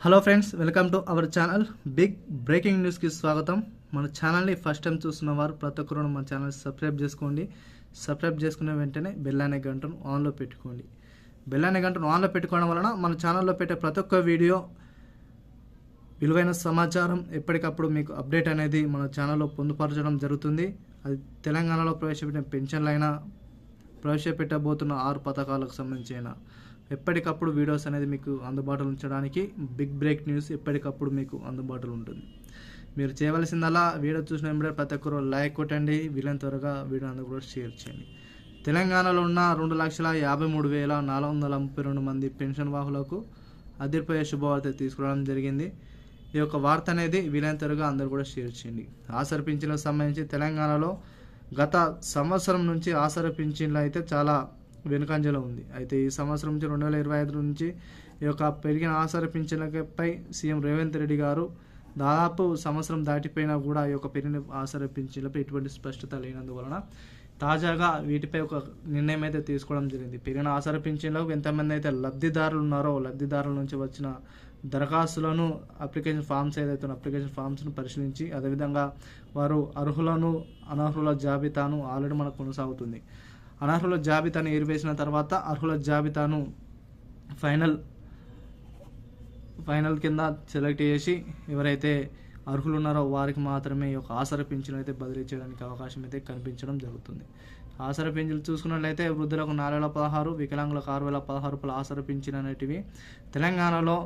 Hello friends, welcome to our channel. Big breaking న్యూస్కి స్వాగతం. మన ఛానల్ని ఫస్ట్ టైం చూస్తున్న వారు ప్రతి ఒక్కరు మన ఛానల్ సబ్స్క్రైబ్ చేసుకోండి. సబ్స్క్రైబ్ చేసుకున్న వెంటనే బెల్ అనే గంటను ఆన్లో పెట్టుకోండి. బెల్ అనే గంటను ఆన్లో పెట్టుకోవడం వలన మన ఛానల్లో పెట్టే ప్రతి ఒక్క వీడియో విలువైన సమాచారం ఎప్పటికప్పుడు మీకు అప్డేట్ అనేది మన ఛానల్లో పొందుపరచడం జరుగుతుంది. అది తెలంగాణలో ప్రవేశపెట్టిన పెన్షన్లైనా, ప్రవేశపెట్టబోతున్న 6 పథకాలకు సంబంధించిన ఎప్పటికప్పుడు వీడియోస్ అనేది మీకు అందుబాటులో ఉంచడానికి బిగ్ బ్రేక్ న్యూస్ ఎప్పటికప్పుడు మీకు అందుబాటులో ఉంటుంది. మీరు చేయవలసిందల్లా వీడియో చూసిన వెంబడే ప్రతి ఒక్కరు లైక్ కొట్టండి, వీలైన త్వరగా వీడియో అందరూ కూడా షేర్ చేయండి. తెలంగాణలో ఉన్న 2,53,432 మంది పెన్షన్ వాహులకు అదిరిపోయే శుభవార్త తీసుకురావడం జరిగింది. ఈ యొక్క వార్త అనేది వీలైన త్వరగా అందరూ కూడా షేర్ చేయండి. ఆసరా పింఛన్లకు సంబంధించి తెలంగాణలో గత సంవత్సరం నుంచి ఆసరా పింఛన్లు అయితే చాలా వెనుకంజలో ఉంది. అయితే ఈ సంవత్సరం నుంచి 2025 నుంచి ఈ యొక్క పెరిగిన ఆసరా పింఛన్లపై సీఎం రేవంత్ రెడ్డి గారు దాదాపు సంవత్సరం దాటిపోయినా కూడా ఈ యొక్క పెరిగిన ఆసరా పింఛన్లపై ఎటువంటి స్పష్టత లేనందువలన తాజాగా వీటిపై ఒక నిర్ణయం అయితే తీసుకోవడం జరిగింది. పెరిగిన ఆసరా పింఛన్లకు ఎంతమంది అయితే లబ్ధిదారులు ఉన్నారో లబ్ధిదారుల నుంచి వచ్చిన దరఖాస్తులను, అప్లికేషన్ ఫామ్స్ ఏదైతే అప్లికేషన్ ఫామ్స్ను పరిశీలించి అదేవిధంగా వారు అర్హులను అనర్హుల జాబితాను ఆల్రెడీ మనకు కొనసాగుతుంది. అనర్హుల జాబితాను ఏరివేసిన తర్వాత అర్హుల జాబితాను ఫైనల్ కింద సెలెక్ట్ చేసి ఎవరైతే అర్హులు ఉన్నారో వారికి మాత్రమే ఈ యొక్క ఆసరా పింఛను అయితే బదిలీ చేయడానికి అవకాశం అయితే కనిపించడం జరుగుతుంది. ఆసరా పింఛన్లు చూసుకున్నట్లయితే వృద్ధులకు 4,016, వికలాంగులకు 6,016 రూపాయల ఆసరా పింఛన్ అనేటివి తెలంగాణలో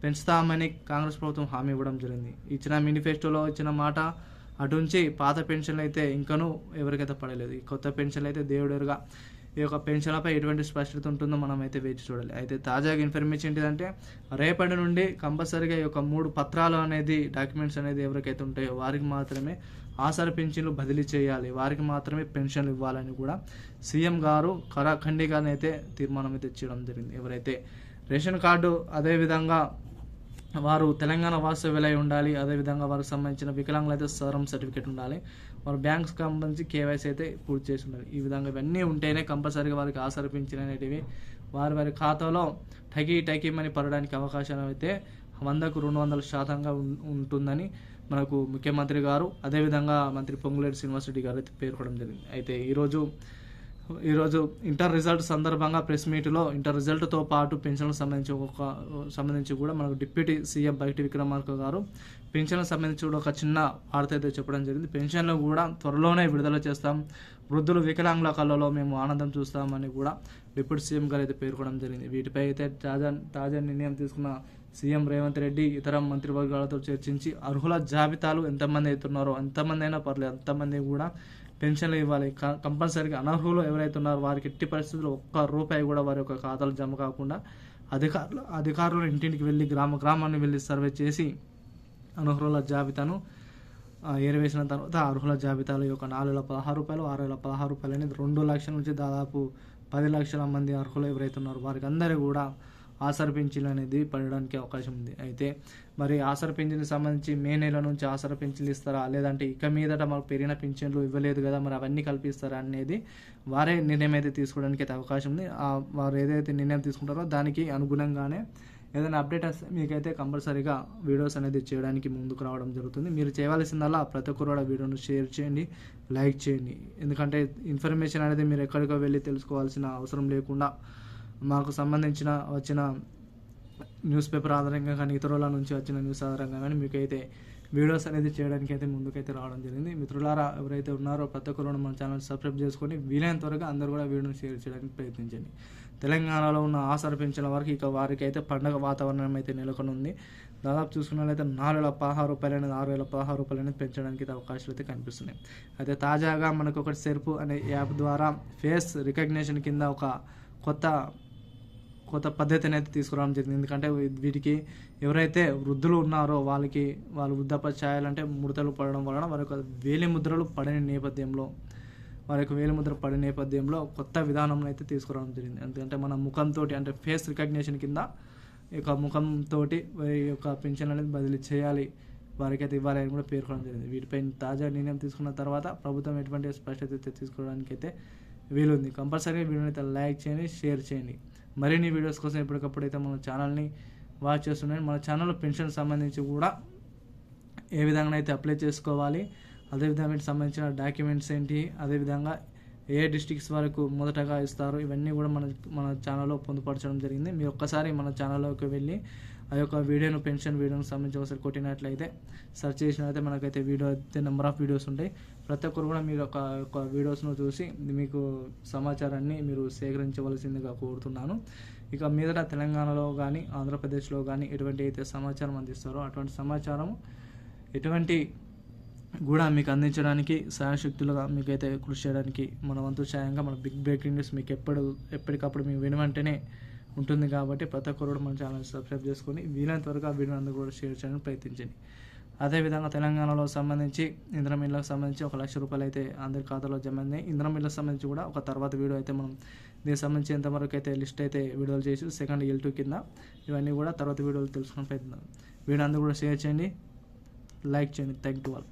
పెంచుతామని కాంగ్రెస్ ప్రభుత్వం హామీ ఇవ్వడం జరిగింది. ఇచ్చిన మేనిఫెస్టోలో ఇచ్చిన మాట అటుంచి పాత పెన్షన్లు అయితే ఇంకనూ ఎవరికైతే పడలేదు. ఈ కొత్త పెన్షన్లు అయితే దేవుడెరుగా ఈ యొక్క పెన్షన్లపై ఎటువంటి స్పష్టత ఉంటుందో మనం అయితే వేచి చూడాలి. అయితే తాజాగా ఇన్ఫర్మేషన్ ఏంటిదంటే రేపటి నుండి కంపల్సరీగా ఈ యొక్క 3 పత్రాలు అనేది డాక్యుమెంట్స్ అనేది ఎవరికైతే ఉంటాయో వారికి మాత్రమే ఆసరా పెన్షన్లు బదిలీ చేయాలి, వారికి మాత్రమే పెన్షన్లు ఇవ్వాలని కూడా సీఎం గారు ఖరాఖండిగానైతే తీర్మానం అయితే చేయడం జరిగింది. ఎవరైతే రేషన్ కార్డు అదేవిధంగా వారు తెలంగాణ వాస్తవ్యులై ఉండాలి, అదేవిధంగా వారికి సంబంధించిన వికలాంగులు అయితే సదరం సర్టిఫికేట్ ఉండాలి, వారు బ్యాంక్స్ సంబంధించి కేవైసీ అయితే పూర్తి చేసి ఉండాలి. ఈ విధంగా ఇవన్నీ ఉంటేనే కంపల్సరీగా వారికి ఆసరా పింఛన్ అనేటివి వారి ఖాతాలో టకీమని పడడానికి అవకాశం అయితే 100కు 200% ఉంటుందని మనకు ముఖ్యమంత్రి గారు అదేవిధంగా మంత్రి పొంగులేటి శ్రీనివాసరెడ్డి గారు అయితే పేర్కొనడం జరిగింది. అయితే ఈరోజు ఇంటర్ రిజల్ట్ సందర్భంగా ప్రెస్ మీట్లో ఇంటర్ రిజల్ట్తో పాటు పెన్షన్లకు సంబంధించి కూడా మనకు డిప్యూటీ సీఎం బైటి విక్రమార్క గారు పెన్షన్లకు సంబంధించి కూడా ఒక చిన్న వార్త అయితే చెప్పడం జరిగింది. పెన్షన్లు కూడా త్వరలోనే విడుదల చేస్తాం, వృద్ధులు వికలాంగుల కళ్ళలో మేము ఆనందం చూస్తామని కూడా డిప్యూటీ సీఎం గారు అయితే పేర్కొనడం జరిగింది. వీటిపై అయితే తాజా నిర్ణయం తీసుకున్న సీఎం రేవంత్ రెడ్డి ఇతర మంత్రివర్గాలతో చర్చించి అర్హుల జాబితాలు ఎంతమంది అవుతున్నారో ఎంతమంది అయినా పర్లేదు అంతమంది కూడా పెన్షన్లు ఇవ్వాలి. కంపల్సరీగా అనర్హులు ఎవరైతే ఉన్నారో వారికి ఎట్టి పరిస్థితుల్లో ₹1 కూడా వారి యొక్క ఖాతాలు జమ కాకుండా అధికారులు ఇంటింటికి వెళ్ళి గ్రామాన్ని వెళ్ళి సర్వే చేసి అనర్హుల జాబితాను ఏరివేసిన తర్వాత అర్హుల జాబితాలో యొక్క ₹4,016, ₹6,016 అనేది 2 లక్షల నుంచి దాదాపు 10 లక్షల మంది అర్హులు ఎవరైతే ఉన్నారో వారికి అందరికీ కూడా ఆసరా పింఛన్లు అనేది పడడానికి అవకాశం ఉంది. అయితే మరి ఆసరా పింఛన్కి సంబంధించి మే నెల నుంచి ఆసరా పింఛన్లు ఇస్తారా, లేదంటే ఇక మీదట మాకు పెరిగిన పింఛన్లు ఇవ్వలేదు కదా మరి అవన్నీ కల్పిస్తారా అనేది వారే నిర్ణయం అయితే తీసుకోవడానికి అయితే అవకాశం ఉంది. వారు ఏదైతే నిర్ణయం తీసుకుంటారో దానికి అనుగుణంగానే ఏదైనా అప్డేట్ వస్తే మీకైతే కంపల్సరీగా వీడియోస్ అనేది చేయడానికి ముందుకు రావడం జరుగుతుంది. మీరు చేయవలసిందల్లా ప్రతి ఒక్కరు కూడా వీడియోను షేర్ చేయండి, లైక్ చేయండి. ఎందుకంటే ఇన్ఫర్మేషన్ అనేది మీరు ఎక్కడికో వెళ్ళి తెలుసుకోవాల్సిన అవసరం లేకుండా మాకు సంబంధించిన వచ్చిన న్యూస్ పేపర్ ఆధారంగా కానీ ఇతరుల నుంచి వచ్చిన న్యూస్ ఆధారంగా కానీ మీకైతే వీడియోస్ అనేది చేయడానికి అయితే ముందుకైతే రావడం జరిగింది. మిత్రులారా ఎవరైతే ఉన్నారో ప్రతి ఒక్కరు మన ఛానల్ సబ్స్క్రైబ్ చేసుకొని వీలైనంత వరకు అందరూ కూడా వీడియోని షేర్ చేయడానికి ప్రయత్నించండి. తెలంగాణలో ఉన్న ఆసరా పెన్షన్ల వరకు ఇక వారికి అయితే పండగ వాతావరణం అయితే నెలకొని ఉంది. దాదాపు చూసుకున్నట్లయితే ₹4,016 అనేది ₹6,016 అనేది పెంచడానికి అయితే అవకాశాలు అయితే కనిపిస్తున్నాయి. అయితే తాజాగా మనకు ఒకటి సెర్పు అనే యాప్ ద్వారా ఫేస్ రికగ్నిషన్ కింద ఒక కొత్త పద్ధతిని అయితే తీసుకురావడం జరిగింది. ఎందుకంటే వీటికి ఎవరైతే వృద్ధులు ఉన్నారో వాళ్ళు వృద్ధాప్య చేయాలంటే ముడతలు పడడం వలన వారి యొక్క వేలిముద్ర పడిన నేపథ్యంలో కొత్త విధానం అయితే తీసుకురావడం జరిగింది. ఎందుకంటే మన ముఖంతో అంటే ఫేస్ రికగ్నిషన్ కింద ఈ యొక్క ముఖంతో ఈ యొక్క పెన్షన్ అనేది బదిలీ చేయాలి, వారికైతే ఇవ్వాలి అని కూడా పేర్కొనడం జరిగింది. వీటిపై తాజా నిర్ణయం తీసుకున్న తర్వాత ప్రభుత్వం ఎటువంటి స్పష్టత తీసుకోవడానికి అయితే వీలుంది. కంపల్సరీగా వీడియోని అయితే లైక్ చేయండి, షేర్ చేయండి. మరిన్ని వీడియోస్ కోసం ఎప్పటికప్పుడు అయితే మన ఛానల్ని వాచ్ చేస్తుండండి. మన ఛానల్లో పెన్షన్ సంబంధించి కూడా ఏ విధంగా అయితే అప్లై చేసుకోవాలి, అదేవిధంగా వీటికి సంబంధించిన డాక్యుమెంట్స్ ఏంటి, అదేవిధంగా ఏ డిస్ట్రిక్ట్స్ వరకు మొదటగా ఇస్తారు, ఇవన్నీ కూడా మన ఛానల్లో పొందుపరచడం జరిగింది. మీరు ఒక్కసారి మన ఛానల్లోకి వెళ్ళి ఆ యొక్క వీడియోను, పెన్షన్ వీడియోకి సంబంధించి ఒకసారి కొట్టినట్లయితే సెర్చ్ చేసినట్లయితే మనకైతే వీడియో అయితే నెంబర్ ఆఫ్ వీడియోస్ ఉంటాయి. ప్రతి ఒక్కరు కూడా మీరు ఒక వీడియోస్ను చూసి మీకు సమాచారాన్ని మీరు సేకరించవలసిందిగా కోరుతున్నాను. ఇక మీదట తెలంగాణలో కానీ ఆంధ్రప్రదేశ్లో కానీ ఎటువంటి అయితే సమాచారం అందిస్తారో అటువంటి సమాచారం ఎటువంటి కూడా మీకు అందించడానికి సాయశక్తులుగా మీకైతే కృషి చేయడానికి మన వంతు సాయంగా మన బిగ్ బ్రేకింగ్ న్యూస్ మీకు ఎప్పటికప్పుడు మీ వెంటనే ఉంటుంది. కాబట్టి ప్రతి ఒక్కరు కూడా మన ఛానల్ సబ్స్క్రైబ్ చేసుకొని వీలైనంత వరకు ఆ వీడియో అందరూ కూడా షేర్ చేయడానికి ప్రయత్నించండి. అదేవిధంగా తెలంగాణలో సంబంధించి ఇంధనం ఇళ్ళకి సంబంధించి 1 లక్ష రూపాయలు అయితే అందరి ఖాతాలో జమ అయింది. ఇంధనం ఇళ్ళకి సంబంధించి కూడా ఒక తర్వాత వీడియో అయితే మనం దీనికి సంబంధించి ఎంతవరకు అయితే లిస్ట్ అయితే విడుదల చేసి సెకండ్ L2 కింద ఇవన్నీ కూడా తర్వాత వీడియోలు తెలుసుకుని ప్రయత్నిద్దాం. వీడియో అందరూ కూడా షేర్ చేయండి, లైక్ చేయండి. Thank you all.